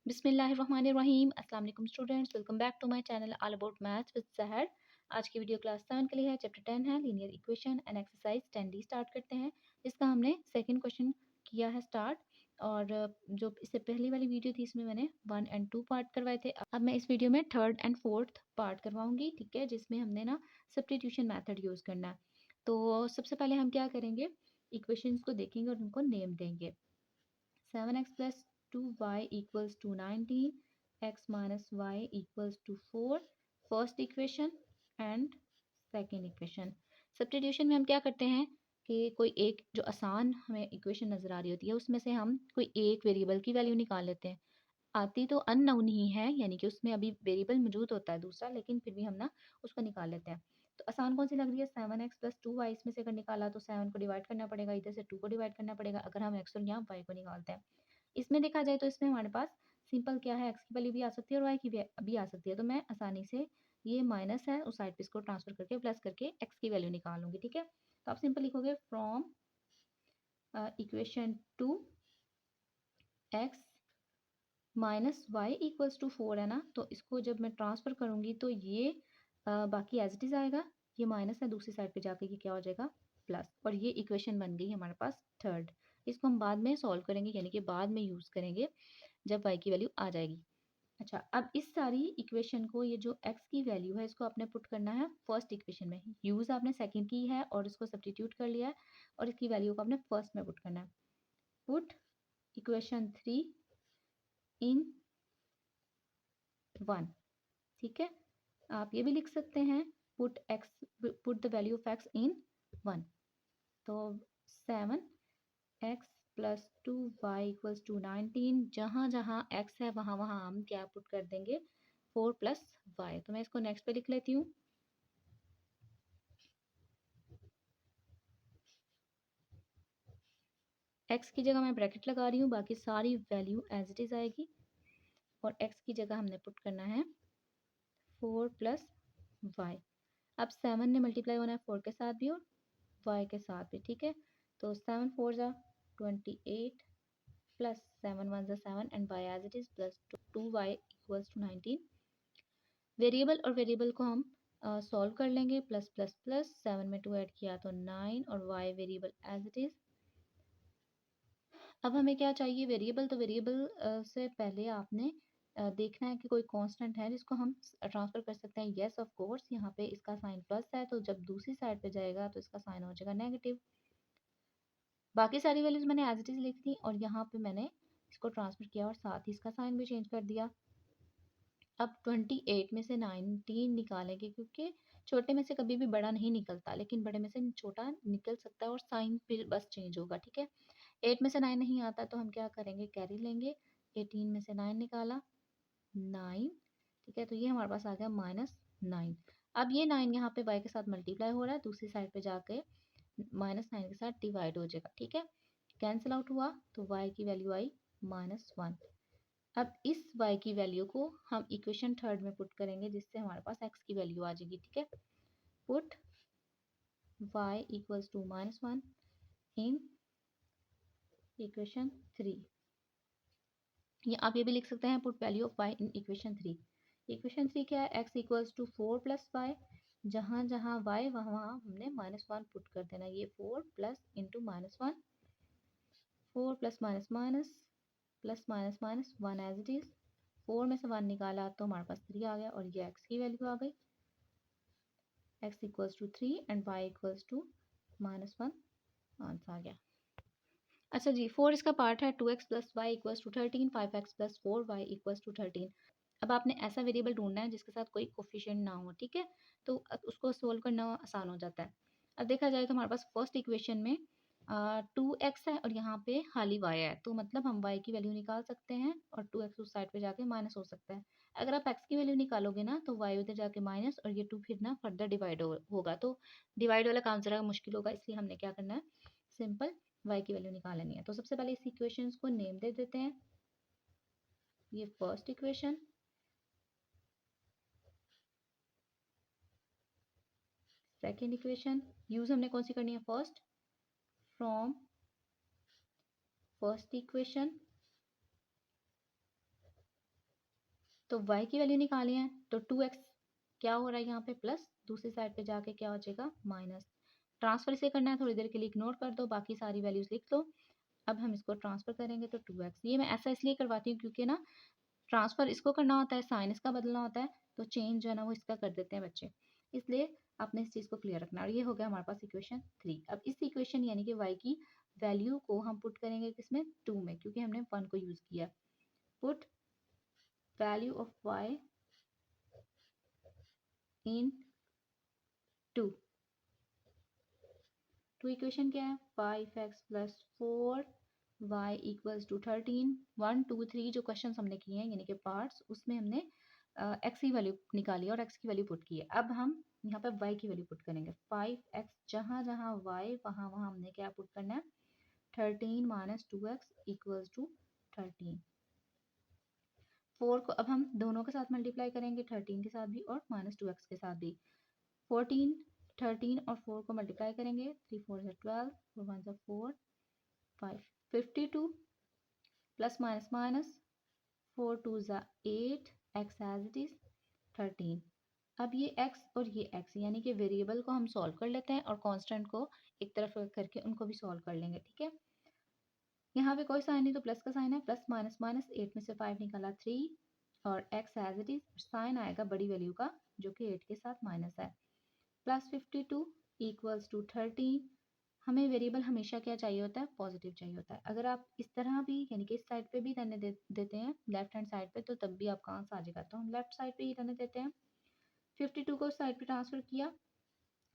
बिस्मिल्लाहिर्रहमानिर्रहीम। अस्सलाम वालेकुम students, welcome back to my channel all about maths with Sahar. आज की वीडियो क्लास 7 के लिए है। चैप्टर 10 है linear equation and exercise 10D। Start करते हैं। इसका हमने सेकंड क्वेश्चन किया है स्टार्ट, और जो इससे पहली वाली वीडियो थी इसमें मैंने 1 और 2 पार्ट करवाए थे। अब मैं इस वीडियो में थर्ड एंड फोर्थ पार्ट करवाऊंगी, ठीक है, जिसमें हमने ना सब्स्टिट्यूशन मेथड यूज़ करना है। तो सबसे पहले हम क्या करेंगे, इक्वेशंस को देखेंगे और उनको नेम देंगे। 7x plus 2y equals to 19, x minus y equals to 4, first equation and second equation. Substitution में हम क्या करते हैं कि कोई एक जो आसान हमें इक्वेशन नज़र आ रही होती है उसमें से हम कोई एक वेरिएबल की वैल्यू निकाल लेते हैं। आती तो अननोन ही है, यानी कि उसमें अभी वेरिएबल मौजूद होता है दूसरा, लेकिन फिर भी हम ना उसको निकाल लेते हैं। तो आसान कौन सी लग रही है, 7x प्लस 2y। इसमें से अगर निकाला तो 7 को डिवाइड करना पड़ेगा, इधर से 2 को डिवाइड करना पड़ेगा अगर हम x और यहाँ y को निकालते हैं। इसमें देखा जाए तो इसमें हमारे पास सिंपल क्या है, एक्स की वैल्यू भी आ सकती है और वाई की भी आ सकती है। तो मैं आसानी से ये माइनस है उस साइड पे इसको ट्रांसफर करके प्लस करके एक्स की वैल्यू निकाल लूंगी, ठीक है। तो आप सिंपल लिखोगे from equation two x minus y equals to 4 है ना, तो इसको जब मैं ट्रांसफर करूंगी तो ये बाकी एज इट इज आएगा, ये माइनस है दूसरी साइड पे जाके ये क्या हो जाएगा प्लस, और ये इक्वेशन बन गई हमारे पास थर्ड। इसको हम बाद में सॉल्व करेंगे, यानी कि बाद में यूज़ करेंगे जब y की वैल्यू आ जाएगी। अच्छा, अब इस सारी इक्वेशन को, ये जो x की वैल्यू है इसको आपने पुट करना है फर्स्ट इक्वेशन में। यूज़ आपने सेकंड की है और इसको सब्स्टिट्यूट कर लिया है, और इसकी वैल्यू को आपने फर्स्ट में पुट करना है। पुट इक्वेशन 3 इन 1, ठीक है। आप ये भी लिख सकते हैं put the value of x इन 1। तो 7x plus 2y equals to 19, जहाँ जहाँ x है वहाँ वहाँ हम क्या पुट कर देंगे 4 प्लस वाई। तो मैं इसको नेक्स्ट पे लिख लेती हूँ। x की जगह मैं ब्रैकेट लगा रही हूँ, बाकी सारी वैल्यू एज इट इज आएगी, और x की जगह हमने पुट करना है 4 प्लस वाई। अब 7 ने मल्टीप्लाई होना है 4 के साथ भी और y के साथ भी, ठीक है। तो 7 4 जा 28 प्लस 7 1 जा 7 and y as it is plus 2y equals to 19। Variable और वेरिएबल को हम सॉल्व कर लेंगे, प्लस प्लस प्लस 7 में 2 ऐड किया तो 9, और y variable as it is. अब हमें क्या चाहिए, वेरिएबल। तो वेरिएबल से पहले आपने देखना है कि कोई कांस्टेंट है जिसको हम ट्रांसफर कर सकते हैं। यस ऑफ कोर्स, यहाँ पे इसका साइन प्लस है तो जब दूसरी साइड पे जाएगा तो इसका साइन हो जाएगा नेगेटिव। बाकी सारी वैल्यूज मैंने एज इट इज लिख दी, और यहाँ पे मैंने इसको ट्रांसफर किया और साथ ही इसका साइन भी चेंज कर दिया। अब 28 में से 19 निकालेंगे, क्योंकि छोटे में से कभी भी बड़ा नहीं निकलता, लेकिन बड़े में से छोटा निकल सकता है और साइन फिर बस चेंज होगा, ठीक है। 8 में से 9 नहीं आता तो हम क्या करेंगे, कैरी लेंगे। 18 में से 9 निकाला 9, ठीक है। तो ये हमारे पास आ गया -9। अब ये 9 यहाँ पे y के साथ मल्टीप्लाई हो रहा है, दूसरी साइड पे जाके -9 के साथ डिवाइड हो जाएगा, ठीक है। कैंसिल आउट हुआ तो y की वैल्यू आई -1। अब इस y की वैल्यू को हम इक्वेशन थर्ड में पुट करेंगे, जिससे हमारे पास x की वैल्यू आ जाएगी, ठीक है। Put y equals to -1 in equation 3। या आप ये भी लिख सकते हैं put value of y in equation 3। Equation 3 क्या है, x equals to 4 plus y. जहाँ जहाँ y वहाँ वहाँ हमने -1 पुट कर देना। ये 4 plus into -1, 4 plus minus minus plus minus minus 1 as it is. 4 में से 1 निकाला तो हमारे पास 3 आ गया, और ये x की वैल्यू आ गई। x equals to 3 and y equals to -1, answer आ गया। अच्छा जी, 4 इसका पार्ट है, 2x plus Y equals to 13, 5x plus 4y equals to 13। अब आपने ऐसा वेरिएबल ढूंढना है जिसके साथ कोई कोफिशिएंट ना हो, ठीक है। तो उसको सोल्व करना आसान हो जाता है। अब देखा जाए तो हमारे पास फर्स्ट इक्वेशन में 2x है और यहाँ पे खाली y है, तो मतलब हम y की वैल्यू निकाल सकते हैं, और 2x उस साइड पे जाके माइनस हो सकता है। अगर आप x की वैल्यू निकालोगे ना तो y उधर जाके माइनस, और ये 2 फिर ना फर्दर डिवाइड होगा, तो डिवाइड वाला काम जरा मुश्किल होगा, इसलिए हमने क्या करना है, सिंपल y की वैल्यू निकाल लेनी है। तो सबसे पहले इस इक्वेशंस को नेम दे देते हैं। ये first equation, second equation. Use हमने कौन सी करनी है, फर्स्ट। फ्रॉम फर्स्ट इक्वेशन तो y की वैल्यू निकाली है, तो 2x क्या हो रहा है यहाँ पे प्लस, दूसरी साइड पे जाके क्या हो जाएगा माइनस। ट्रांसफर इसे करना है, थोड़ी देर के लिए इग्नोर कर दो, बाकी सारी वैल्यूज लिख लो। अब हम इसको ट्रांसफर करेंगे तो 2x, ये मैं ऐसा इसलिए करवाती हूँ क्योंकि ना ट्रांसफर इसको करना होता है, साइन इसका बदलना होता है, तो चेंज जो है ना वो इसका कर देते हैं बच्चे, इसलिए आपने इस चीज़ को क्लियर रखना। और ये हो गया हमारे पास इक्वेशन 3। अब इस इक्वेशन यानी कि y की वैल्यू को हम पुट करेंगे किसमें, 2 में, क्योंकि हमने 1 को यूज़ किया। Put value of y in 2। Two equation क्या है, 5x plus 4y equals to 13। 1 2 3 जो क्वेश्चन हमने किए हैं यानी कि पार्ट्स, उसमें हमने x की वैल्यू निकाली और x की वैल्यू पुट की है। अब हम यहाँ पे y की वैल्यू पुट करेंगे। 5x जहाँ जहाँ y वहाँ वहाँ हमने क्या पुट करना है, 13 माइनस 2x इक्वल्स टू 13। 4 को अब हम दोनों के साथ मल्टीप्लाई करेंगे, 13 के साथ भी और माइनस 2x के साथ भी। 14 13 और 4 को मल्टीप्लाई करेंगे, 3 4 से 12, 4 1 से 4 5 52 प्लस माइनस माइनस 4 2 ज़ा 8, x एज इट इज 13। अब ये x और ये x यानी कि वेरिएबल को हम सॉल्व कर लेते हैं और कांस्टेंट को एक तरफ करके उनको भी सॉल्व कर लेंगे, ठीक है। यहाँ पे कोई साइन नहीं तो प्लस का साइन है, प्लस माइनस माइनस, 8 में से 5 निकाला 3 और x as it is, sign आएगा बड़ी वैल्यू का जो कि 8 के साथ माइनस है, प्लस 52 इक्वल्स टू 13। हमें वेरिएबल हमेशा क्या चाहिए होता है, पॉजिटिव चाहिए होता है। अगर आप इस तरह भी यानी कि इस साइड पे भी रहने देते हैं लेफ्ट हैंड साइड पे, तो तब भी आपका आंसर आ जाएगा। तो हम लेफ्ट साइड पे ही रहने देते हैं। 52 को साइड पे ट्रांसफर किया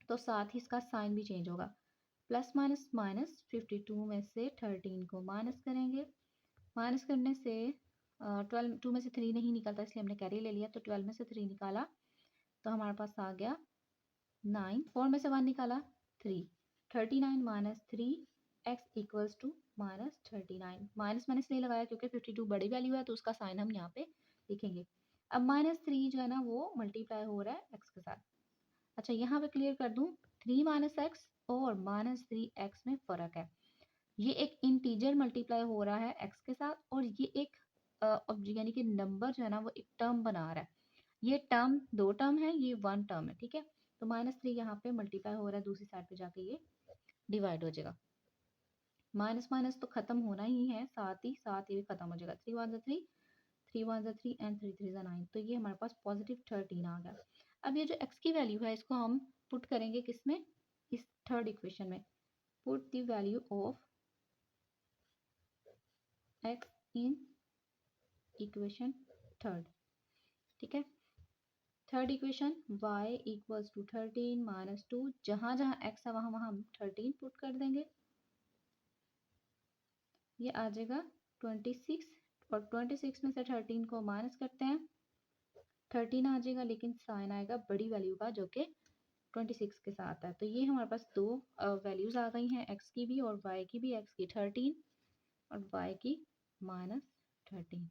तो साथ ही इसका साइन भी चेंज होगा, प्लस माइनस माइनस, 52 में से 13 को माइनस करेंगे, माइनस करने से 12 2 में से 3 नहीं निकलता इसलिए हमने कैरी ले लिया, तो 12 में से 3 निकाला तो हमारे पास आ गया 9। 4 में से 1 निकाला 3, 39 minus 3 x equals to minus 39। Minus minus नहीं लगाया क्योंकि 52 बड़ी वैल्यू है तो उसका साइन हम यहाँ पे लिखेंगे। अब माइनस 3 जो है ना वो मल्टीप्लाई हो रहा है x के साथ। अच्छा यहाँ पे क्लियर कर दूँ, 3 माइनस एक्स और माइनस 3x में फ़र्क है। ये एक इंटीजर मल्टीप्लाई हो रहा है x के साथ और ये एक यानी कि नंबर जो है ना वो एक टर्म बना रहा है। ये टर्म 2 टर्म है, ये 1 टर्म है, ठीक है। तो माइनस 3 यहाँ पे मल्टीप्लाई हो रहा है, दूसरी साइड पे जाके ये डिवाइड हो जाएगा। माइनस माइनस तो खत्म होना ही है, साथ ही खत्म हो जाएगा। 3 1 3, 3 1 3 एंड 3 3 9। तो ये हमारे पास पॉजिटिव 13 आ गया। अब ये जो x की वैल्यू है इसको हम पुट करेंगे किसमें, इस थर्ड इक्वेशन में। Put the value of x in equation third, ठीक है। Third equation y equals to 13 minus 2, जहाँ जहाँ x है वहाँ वहाँ हम 13 पुट कर देंगे, ये आ जाएगा 26 और 26 में से 13 को माइनस करते हैं, 13 आ जाएगा लेकिन साइन आएगा बड़ी वैल्यू का जो कि 26 के साथ है। तो ये हमारे पास दो वैल्यूज आ गई हैं, x की भी और y की भी। x की 13 और y की माइनस 13।